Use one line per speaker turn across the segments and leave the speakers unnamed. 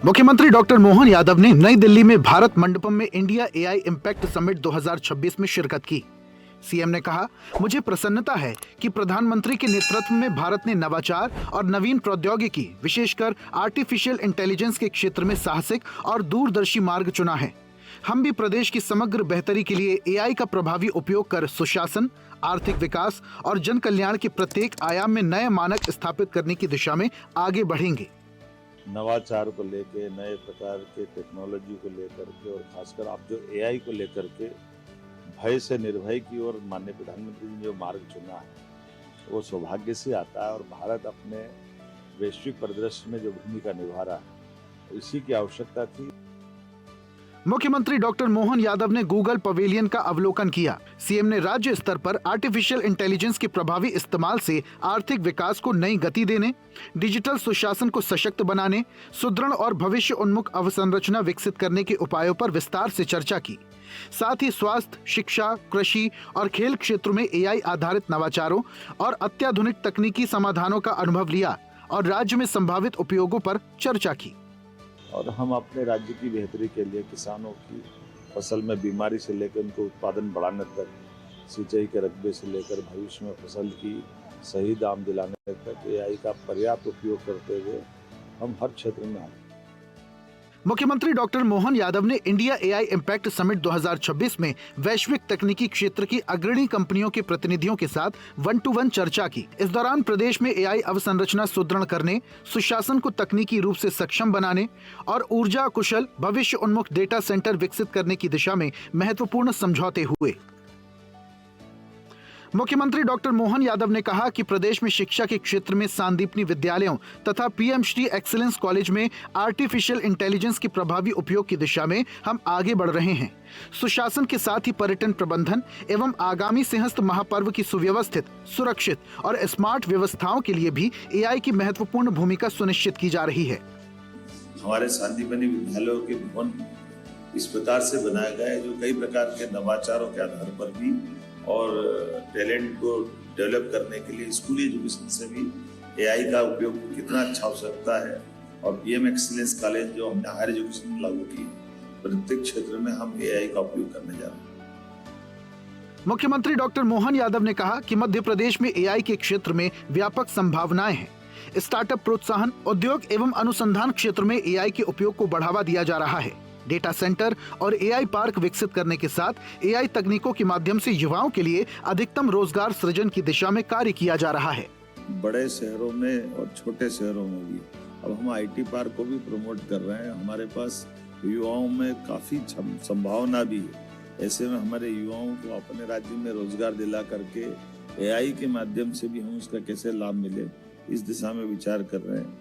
मुख्यमंत्री डॉक्टर मोहन यादव ने नई दिल्ली में भारत मंडपम में इंडिया एआई इम्पैक्ट समिट 2026 में शिरकत की। सीएम ने कहा, मुझे प्रसन्नता है कि प्रधानमंत्री के नेतृत्व में भारत ने नवाचार और नवीन प्रौद्योगिकी, विशेषकर आर्टिफिशियल इंटेलिजेंस के क्षेत्र में साहसिक और दूरदर्शी मार्ग चुना है। हम भी प्रदेश की समग्र बेहतरी के लिए एआई का प्रभावी उपयोग कर सुशासन, आर्थिक विकास और जन कल्याण के प्रत्येक आयाम में नए मानक स्थापित करने की दिशा में आगे बढ़ेंगे।
नवाचार को लेके, नए प्रकार के टेक्नोलॉजी को लेकर के और खासकर आप जो एआई को लेकर के भय से निर्भय की ओर माननीय प्रधानमंत्री ने जो मार्ग चुना है वो सौभाग्य से आता है और भारत अपने वैश्विक परिदृश्य में जो भूमिका निभा रहा है इसी की आवश्यकता थी।
मुख्यमंत्री डॉक्टर मोहन यादव ने गूगल पवेलियन का अवलोकन किया। सीएम ने राज्य स्तर पर आर्टिफिशियल इंटेलिजेंस के प्रभावी इस्तेमाल से आर्थिक विकास को नई गति देने, डिजिटल सुशासन को सशक्त बनाने, सुदृढ़ और भविष्य उन्मुख अवसंरचना विकसित करने के उपायों पर विस्तार से चर्चा की। साथ ही स्वास्थ्य, शिक्षा, कृषि और खेल क्षेत्रों में एआई आधारित नवाचारों और अत्याधुनिक तकनीकी समाधानों का अनुभव लिया और राज्य में संभावित उपयोगों पर चर्चा की।
और हम अपने राज्य की बेहतरी के लिए किसानों की फसल में बीमारी से लेकर उनको उत्पादन बढ़ाने तक, सिंचाई के रकबे से लेकर भविष्य में फसल की सही दाम दिलाने तक एआई का पर्याप्त उपयोग करते हुए हम हर क्षेत्र में आए।
मुख्यमंत्री डॉक्टर मोहन यादव ने इंडिया एआई इम्पैक्ट समिट 2026 में वैश्विक तकनीकी क्षेत्र की अग्रणी कंपनियों के प्रतिनिधियों के साथ 1-to-1 चर्चा की। इस दौरान प्रदेश में एआई अवसंरचना सुदृढ़ करने, सुशासन को तकनीकी रूप से सक्षम बनाने और ऊर्जा कुशल भविष्य उन्मुख डेटा सेंटर विकसित करने की दिशा में महत्वपूर्ण समझौते हुए। मुख्यमंत्री डॉक्टर मोहन यादव ने कहा कि प्रदेश में शिक्षा के क्षेत्र में सांदीपनी विद्यालयों तथा पीएम श्री एक्सीलेंस कॉलेज में आर्टिफिशियल इंटेलिजेंस के प्रभावी उपयोग की दिशा में हम आगे बढ़ रहे हैं। सुशासन के साथ ही पर्यटन प्रबंधन एवं आगामी सिंहस्थ महापर्व की सुव्यवस्थित, सुरक्षित और स्मार्ट व्यवस्थाओं के लिए भी एआई की महत्वपूर्ण भूमिका सुनिश्चित की जा रही है।
हमारे सांदीपनी विद्यालयों के भवन इस प्रकार से बनाया गया है जो कई प्रकार के नवाचारों के आधार पर भी और टैलेंट को डेवलप करने के लिए स्कूली एजुकेशन से भी एआई का उपयोग कितना अच्छा हो सकता है। और पीएम एक्सीलेंस कॉलेज जो हमने हायर एजुकेशन में लागू की, प्रत्येक क्षेत्र में हम एआई का उपयोग करने जा रहे हैं।
मुख्यमंत्री डॉक्टर मोहन यादव ने कहा कि मध्य प्रदेश में एआई के क्षेत्र में व्यापक संभावनाएं हैं। स्टार्टअप प्रोत्साहन, उद्योग एवं अनुसंधान क्षेत्र में एआई के उपयोग को बढ़ावा दिया जा रहा है। डेटा सेंटर और एआई पार्क विकसित करने के साथ एआई तकनीकों के माध्यम से युवाओं के लिए अधिकतम रोजगार सृजन की दिशा में कार्य किया जा रहा है।
बड़े शहरों में और छोटे शहरों में भी अब हम आईटी पार्क को भी प्रमोट कर रहे हैं। हमारे पास युवाओं में काफी संभावना भी है। ऐसे में हमारे युवाओं को अपने राज्य में रोजगार दिला करके एआई के माध्यम से भी हम उसका कैसे लाभ मिले, इस दिशा में विचार कर रहे हैं।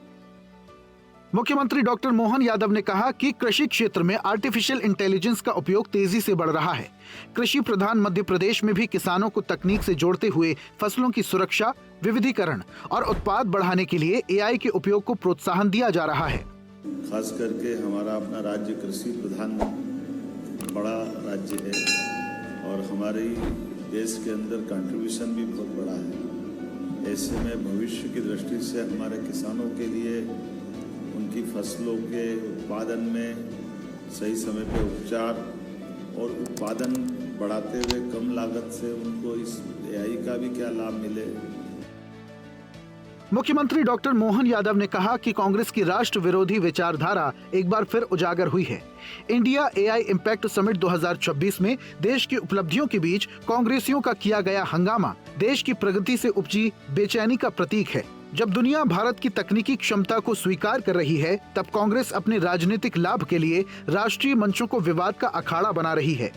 मुख्यमंत्री डॉक्टर मोहन यादव ने कहा कि कृषि क्षेत्र में आर्टिफिशियल इंटेलिजेंस का उपयोग तेजी से बढ़ रहा है। कृषि प्रधान मध्य प्रदेश में भी किसानों को तकनीक से जोड़ते हुए फसलों की सुरक्षा, विविधीकरण और उत्पाद बढ़ाने के लिए एआई के उपयोग को प्रोत्साहन दिया जा रहा है।
खास करके हमारा अपना राज्य कृषि प्रधान बड़ा राज्य है और हमारे देश के अंदर कंट्रीब्यूशन भी बहुत बड़ा है। ऐसे में भविष्य की दृष्टि से हमारे किसानों के लिए उनकी फसलों के उत्पादन में सही समय पे उपचार और उत्पादन बढ़ाते हुए कम लागत से उनको इस एआई का भी क्या लाभ मिले।
मुख्यमंत्री डॉक्टर मोहन यादव ने कहा कि कांग्रेस की राष्ट्र विरोधी विचारधारा एक बार फिर उजागर हुई है। इंडिया एआई इम्पैक्ट समिट 2026 में देश की उपलब्धियों के बीच कांग्रेसियों का किया गया हंगामा देश की प्रगति से उपजी बेचैनी का प्रतीक है। जब दुनिया भारत की तकनीकी क्षमता को स्वीकार कर रही है, तब कांग्रेस अपने राजनीतिक लाभ के लिए राष्ट्रीय मंचों को विवाद का अखाड़ा बना रही है।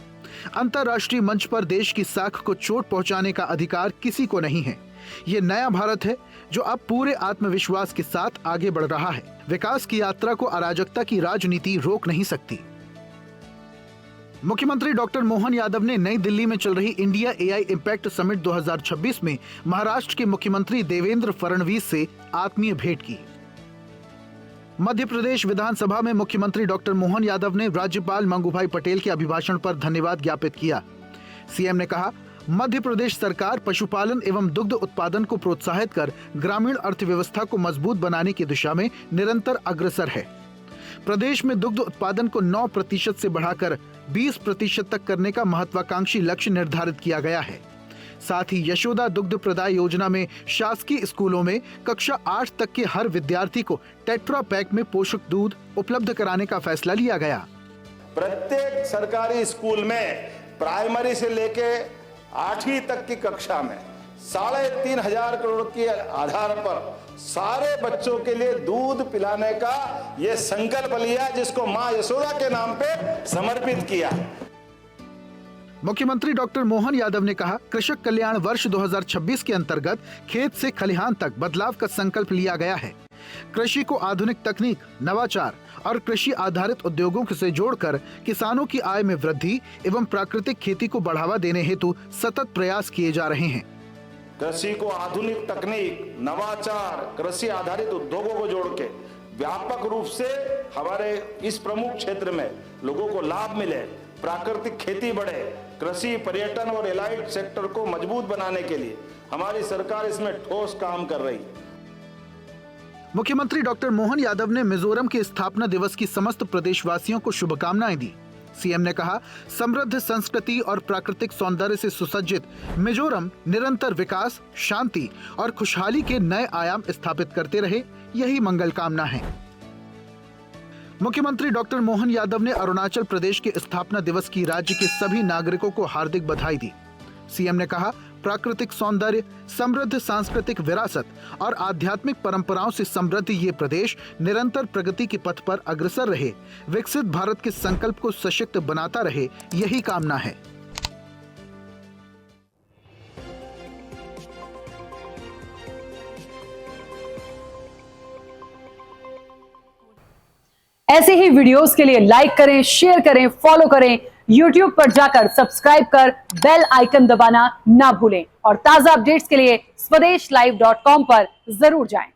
अंतर्राष्ट्रीय मंच पर देश की साख को चोट पहुंचाने का अधिकार किसी को नहीं है। ये नया भारत है जो अब पूरे आत्मविश्वास के साथ आगे बढ़ रहा है। विकास की यात्रा को अराजकता की राजनीति रोक नहीं सकती। मुख्यमंत्री डॉक्टर मोहन यादव ने नई दिल्ली में चल रही इंडिया एआई इम्पैक्ट समिट 2026 में महाराष्ट्र के मुख्यमंत्री देवेंद्र फडणवीस से आत्मीय भेंट की। मध्य प्रदेश विधानसभा में मुख्यमंत्री डॉक्टर मोहन यादव ने राज्यपाल मंगूभाई पटेल के अभिभाषण पर धन्यवाद ज्ञापित किया। सीएम ने कहा, मध्य प्रदेश सरकार पशुपालन एवं दुग्ध उत्पादन को प्रोत्साहित कर ग्रामीण अर्थव्यवस्था को मजबूत बनाने की दिशा में निरंतर अग्रसर है। प्रदेश में दुग्ध उत्पादन को 9% से बढ़ाकर 20% तक करने का महत्वाकांक्षी लक्ष्य निर्धारित किया गया है। साथ ही यशोदा दुग्ध प्रदाय योजना में शासकीय स्कूलों में कक्षा 8 तक के हर विद्यार्थी को टेट्रा पैक में पोषक दूध उपलब्ध कराने का फैसला लिया गया।
प्रत्येक सरकारी स्कूल में प्राइमरी से लेके 8वीं तक की कक्षा में 3,500 करोड़ के आधार पर सारे बच्चों के लिए दूध पिलाने का ये संकल्प लिया, जिसको मां यशोदा के नाम पे समर्पित किया।
मुख्यमंत्री डॉक्टर मोहन यादव ने कहा, कृषक कल्याण वर्ष 2026 के अंतर्गत खेत से खलिहान तक बदलाव का संकल्प लिया गया है। कृषि को आधुनिक तकनीक, नवाचार और कृषि आधारित उद्योगों से जोड़कर किसानों की आय में वृद्धि एवं प्राकृतिक खेती को बढ़ावा देने हेतु सतत प्रयास किए जा रहे हैं।
कृषि को आधुनिक तकनीक, नवाचार, कृषि आधारित उद्योगों को जोड़ के व्यापक रूप से हमारे इस प्रमुख क्षेत्र में लोगों को लाभ मिले, प्राकृतिक खेती बढ़े, कृषि, पर्यटन और एलाइड सेक्टर को मजबूत बनाने के लिए हमारी सरकार इसमें ठोस काम कर रही है।
मुख्यमंत्री डॉक्टर मोहन यादव ने मिजोरम के स्थापना दिवस की समस्त प्रदेशवासियों को शुभकामनाएं दी। सीएम ने कहा, समृद्ध संस्कृति और प्राकृतिक सौंदर्य से सुसज्जित मिजोरम निरंतर विकास, शांति और खुशहाली के नए आयाम स्थापित करते रहे, यही मंगल कामना है। मुख्यमंत्री डॉक्टर मोहन यादव ने अरुणाचल प्रदेश के स्थापना दिवस की राज्य के सभी नागरिकों को हार्दिक बधाई दी। सीएम ने कहा, प्राकृतिक सौंदर्य, समृद्ध सांस्कृतिक विरासत और आध्यात्मिक परंपराओं से समृद्ध ये प्रदेश निरंतर प्रगति के पथ पर अग्रसर रहे, विकसित भारत के संकल्प को सशक्त बनाता रहे, यही कामना है।
ऐसे ही वीडियोस के लिए लाइक करें, शेयर करें, फॉलो करें। YouTube पर जाकर सब्सक्राइब कर बेल आइकन दबाना ना भूलें और ताजा अपडेट्स के लिए SwadeshLive.com पर जरूर जाएं।